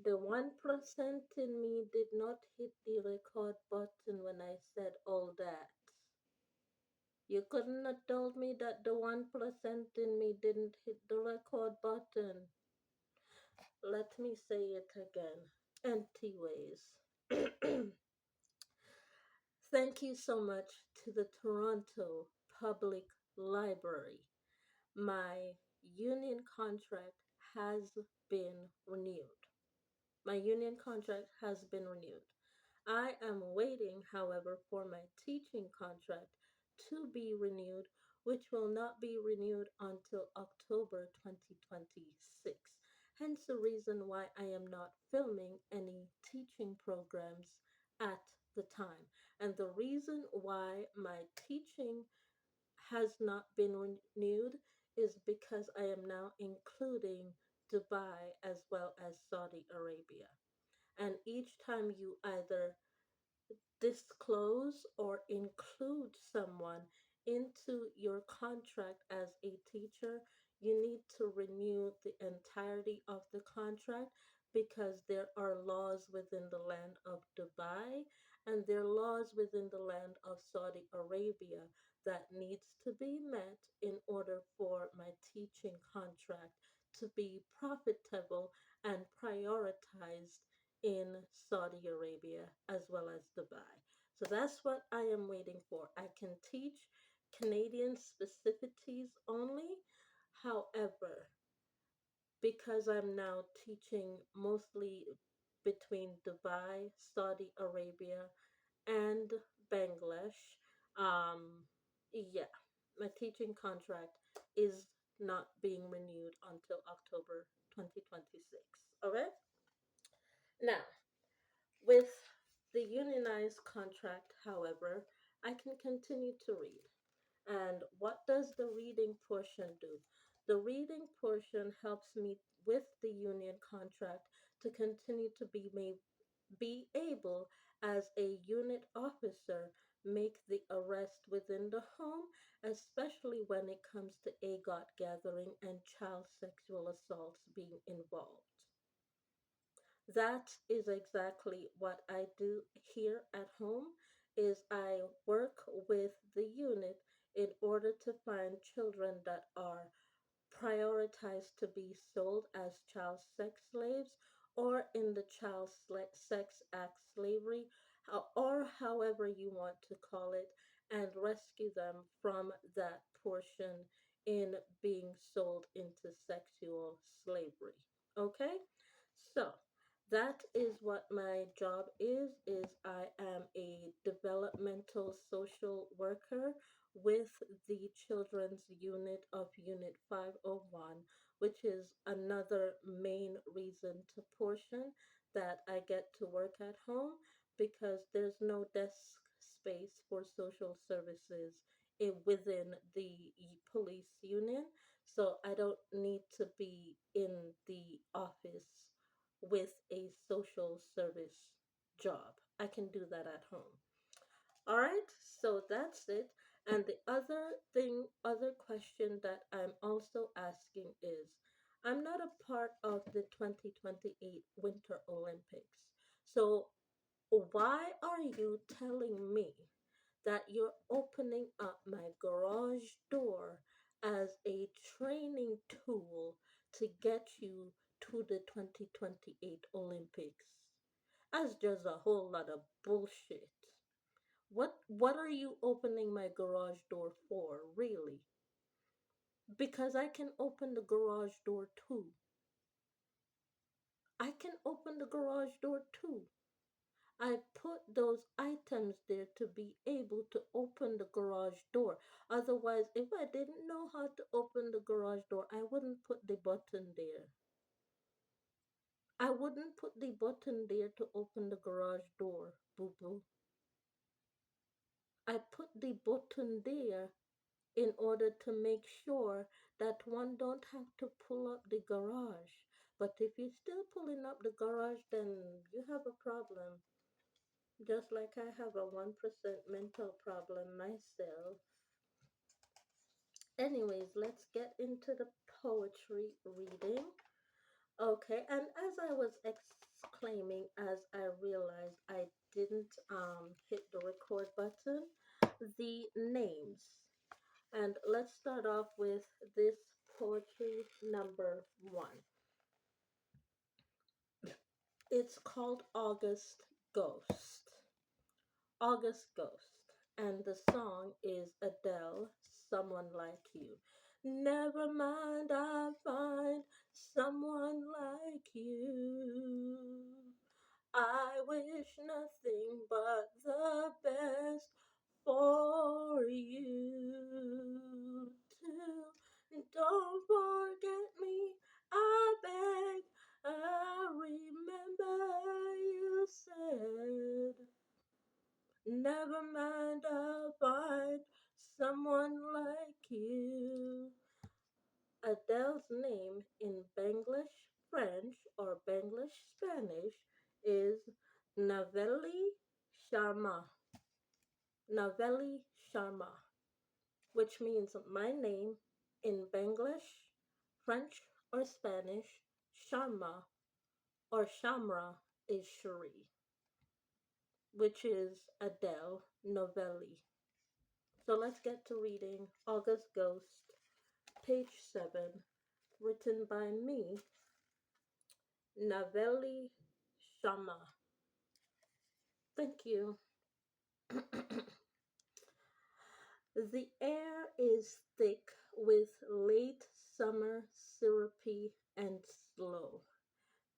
The 1% in me did not hit the record button when I said all that. You couldn't have told me that the 1% in me didn't hit the record button. Let me say it again. Empty ways. Thank you so much to the Toronto Public Library. My union contract has been renewed. My union contract has been renewed. I am waiting, however, for my teaching contract to be renewed, which will not be renewed until October 2026. Hence the reason why I am not filming any teaching programs at the time. And the reason why my teaching has not been renewed is because I am now including Dubai as well as Saudi Arabia. And each time you either disclose or include someone into your contract as a teacher, you need to renew the entirety of the contract because there are laws within the land of Dubai and there are laws within the land of Saudi Arabia that needs to be met in order for my teaching contract to be profitable and prioritized in Saudi Arabia as well as Dubai. So that's what I am waiting for. I can teach Canadian specificities only. However, because I'm now teaching mostly between Dubai, Saudi Arabia, and Bangladesh, yeah, my teaching contract is not being renewed until October 2026. All right? Now, with the unionized contract, however, I can continue to read. And what does the reading portion do? The reading portion helps me with the union contract to continue to be able as a unit officer make the arrest within the home, especially when it comes to AGOT gathering and child sexual assaults being involved. That is exactly what I do here at home is I work with the unit in order to find children that are prioritized to be sold as child sex slaves or in the sex act slavery or however you want to call it and rescue them from that portion in being sold into sexual slavery. Okay? So, that is what my job is I am a developmental social worker with the children's unit of Unit 501, which is another main reason to portion that I get to work at home because there's no desk space for social services within the police union. So I don't need to be in the office with a social service job. I can do that at home. All right, so that's it. And the other question that I'm also asking is I'm not a part of the 2028 Winter Olympics. So why are you telling me that you're opening up my garage door as a training tool to get you to the 2028 Olympics? That's just a whole lot of bullshit. What are you opening my garage door for, really? Because I can open the garage door too. I can open the garage door too. I put those items there to be able to open the garage door. Otherwise, if I didn't know how to open the garage door, I wouldn't put the button there. I wouldn't put the button there to open the garage door, boo boo. I put the button there in order to make sure that one don't have to pull up the garage. But if you're still pulling up the garage, then you have a problem. Just like I have a 1% mental problem myself. Anyways, let's get into the poetry reading. Okay, and as I was exclaiming, as I realized I didn't hit the record button, the names. And let's start off with this poetry number one. It's called August Ghost. August Ghost. And the song is Adele, Someone Like You. Never mind, I'll find someone like you. I wish nothing but the best for you too. Don't forget me, I beg. I remember you said, never mind, I'll find someone like you. Adele's name in Benglish French or Benglish Spanish is Naveli Sharma. Naveli Sharma, which means my name in Benglish, French, or Spanish. Sharma or Shamra is Cherie, which is Adele Novelli. So let's get to reading August Ghost, page 7, written by me, Naveli Sharma. Thank you. The air is thick with late summer syrupy and slow.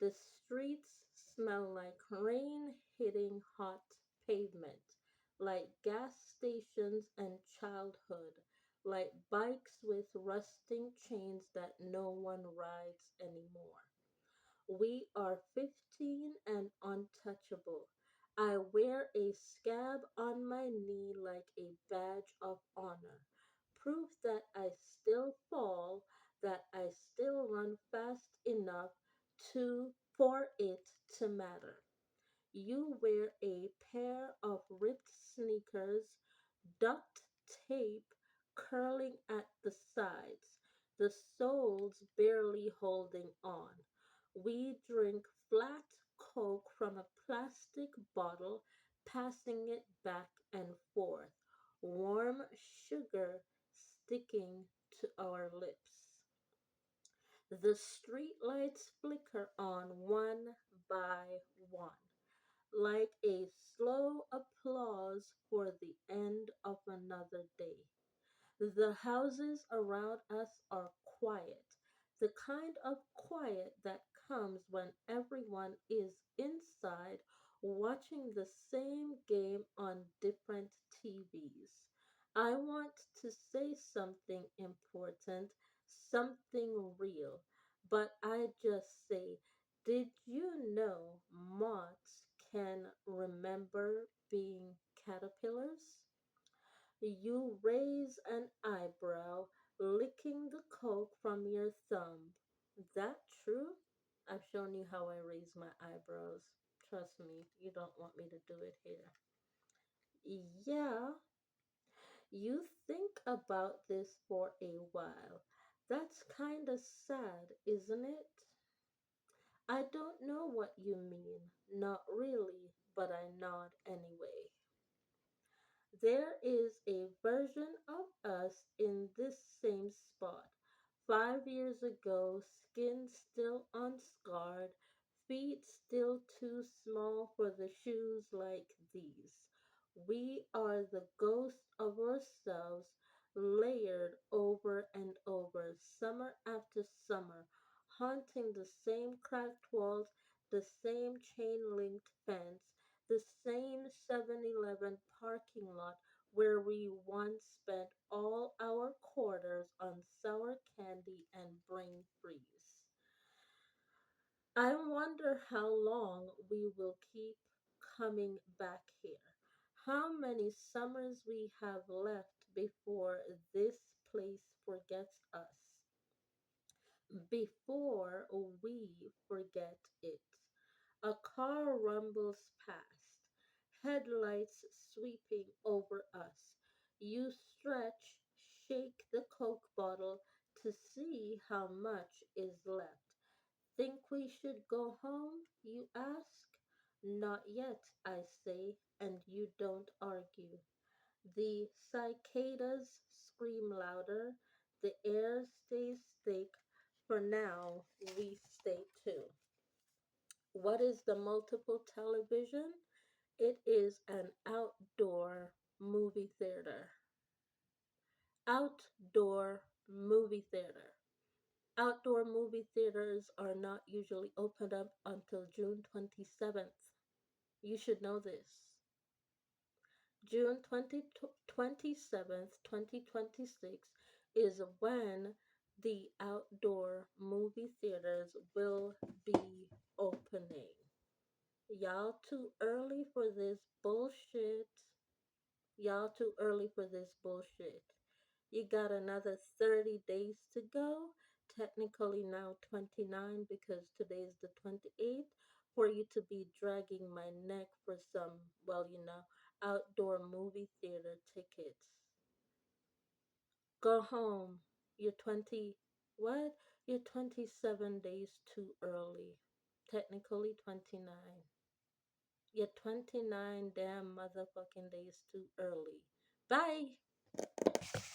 The streets smell like rain hitting hot pavement, like gas stations and childhood, like bikes with rusting chains that no one rides anymore. We are 15 and untouchable. I wear a scab on my knee like a badge of honor. Proof that I still fall, that I still run fast enough to for it to matter. You wear a pair of ripped sneakers, duct tape curling at the sides, the soles barely holding on. We drink flat Coke from a plastic bottle, passing it back and forth, warm sugar sticking to our lips. The street lights flicker on one by one like a slow applause for the end of another day. The houses around us are quiet, the kind of quiet that comes when everyone is inside watching the same game on different TVs. I want to say something important, something real, but I just say, did you know moths can remember being caterpillars? You raise an eyebrow, licking the coke from your thumb. That true? I've shown you how I raise my eyebrows. Trust me, you don't want me to do it here. Yeah, you think about this for a while. That's kinda sad, isn't it? I don't know what you mean. Not really, but I nod anyway. There is a version of us in this same spot. 5 years ago, skin still unscarred, feet still too small for the shoes like these. We are the ghosts of ourselves, layered over and over, summer after summer, haunting the same cracked walls, the same chain linked fence, the same 7-Eleven parking lot where we once spent all our quarters on sour candy and brain freeze. I wonder how long we will keep coming back here. How many summers we have left before this place forgets us. Before we forget it. A car rumbles past, headlights sweeping over us. You stretch, shake the Coke bottle to see how much is left. Think we should go home, you ask? Not yet, I say, and you don't argue. The cicadas scream louder, the air stays thick. For now, we stay too. What is the multiple television? It is an outdoor movie theater. Outdoor movie theater. Outdoor movie theaters are not usually opened up until June 27th. You should know this. June 27th, 2026 is when the outdoor movie theaters will be opening. Y'all too early for this bullshit. Y'all too early for this bullshit. You got another 30 days to go. Technically now 29 because today's the 28th for you to be dragging my neck for some, well, outdoor movie theater tickets. Go home. You're 20, what? You're 27 days too early. Technically 29. You're 29 damn motherfucking days too early. Bye.